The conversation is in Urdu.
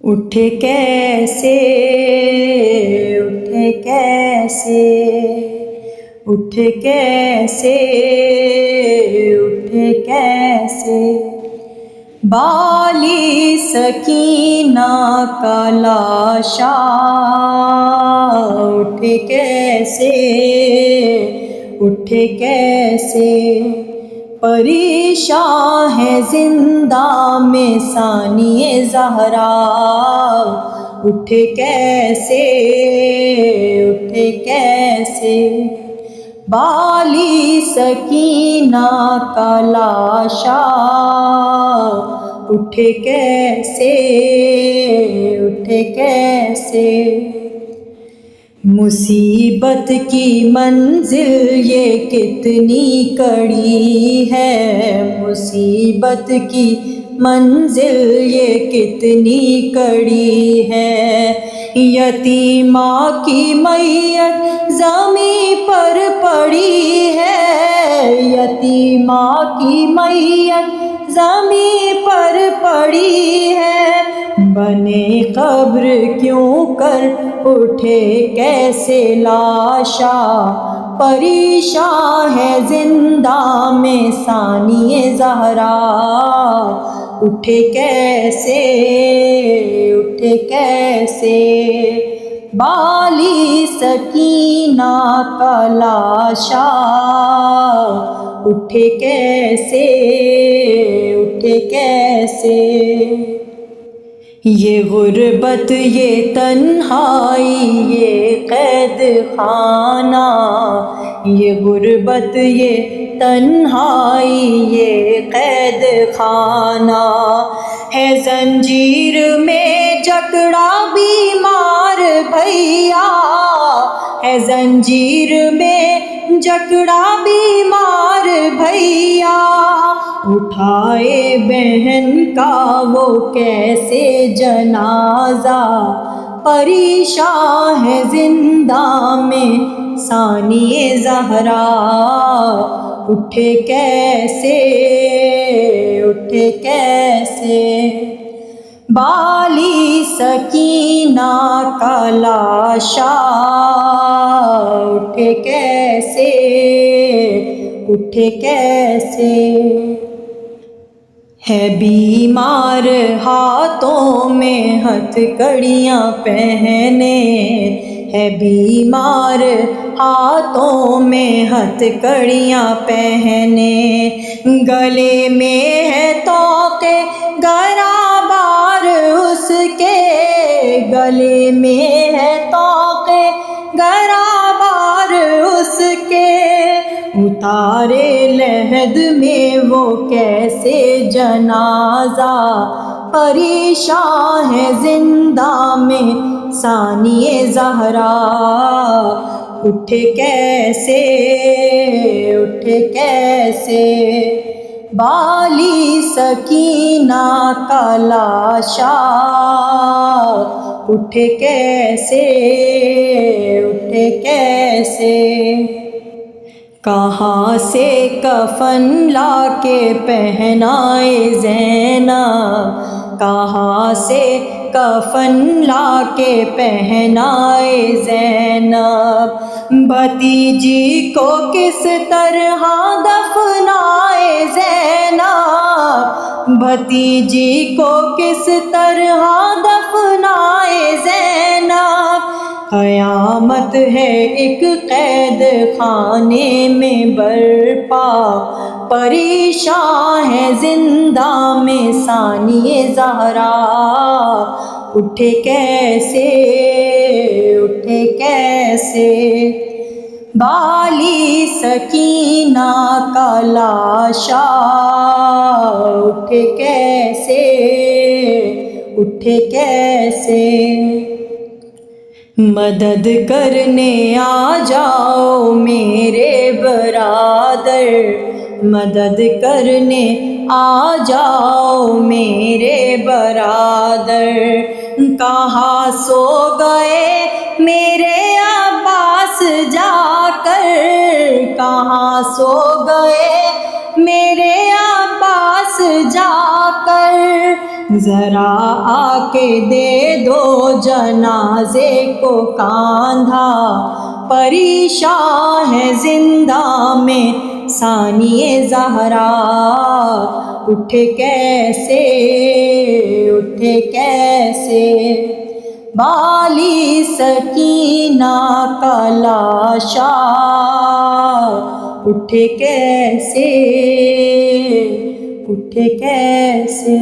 اٹھے کیسے اٹھے کیسے اٹھے کیسے اٹھے کیسے بالی سکینہ کا لاشا اٹھے کیسے اٹھے کیسے پریشاں ہے زندہ میں ثانی زہرا اٹھے کیسے اٹھے کیسے بالی سکینہ کا لاشا اٹھے کیسے اٹھے کیسے مصیبت کی منزل یہ کتنی کڑی ہے مصیبت کی منزل یہ کتنی کڑی ہے یتیمہ کی میت زمیں پر پڑی ہے یتیمہ کی میت زمیں پر پڑی ہے بنے قبر کیوں کر اٹھے کیسے لاشا پریشاں ہے زندہ میں ثانی زہرا اٹھے کیسے اٹھے کیسے بالی سکینہ کا لاشا اٹھے کیسے اٹھے کیسے یہ غربت یہ تنہائی یہ قید خانہ یہ غربت یہ تنہائی یہ قید خانہ ہے زنجیر میں جکڑا بیمار بھیا ہے زنجیر میں جکڑا بیمار بھیا اٹھائے بہن کا وہ کیسے جنازہ پریشاں ہے زندہ میں ثانی زہرا اٹھے کیسے اٹھے کیسے بالی سکینہ کا لاشا اٹھے کیسے اٹھے کیسے ہے بیمار ہاتھوں میں ہتھ کڑیاں پہنے ہے بیمار ہاتھوں میں ہتھ کڑیاں پہنے گلے میں ہے طوق گرا بار اس کے گلے میں ہے طوق گرا بار اس کے اتارے لحد میں وہ کیسے جنازہ پریشاں ہے زندہ میں ثانی زہرا اٹھے کیسے اٹھے کیسے بالی سکینہ کا لاشا اٹھے کیسے اٹھے کیسے کہاں سے کفن لا کے پہنائے زینب کہاں سے کفن لا کے پہنائے زینب بھتیجی کو کس طرح دفنائے زینب بھتیجی کو کس طرح دفنائے زینب قیامت ہے ایک قید خانے میں برپا پریشاں ہے زندہ میں ثانی زہرا اٹھے کیسے اٹھے کیسے بالی سکینہ کا لاشا اٹھے کیسے اٹھے کیسے مدد کرنے آ جاؤ میرے برادر مدد کرنے آ جاؤ میرے برادر کہاں سو گئے میرے عباس جا کر کہاں سو گئے میرے عباس جا کر، ذرا آ کے دے دو جنازے کو کاندھا، پریشان ہے زندہ میں ثانی زہرا، اٹھے کیسے اٹھے کیسے بالی سکینہ کا لاشا، اٹھے کیسے اٹھے کیسے۔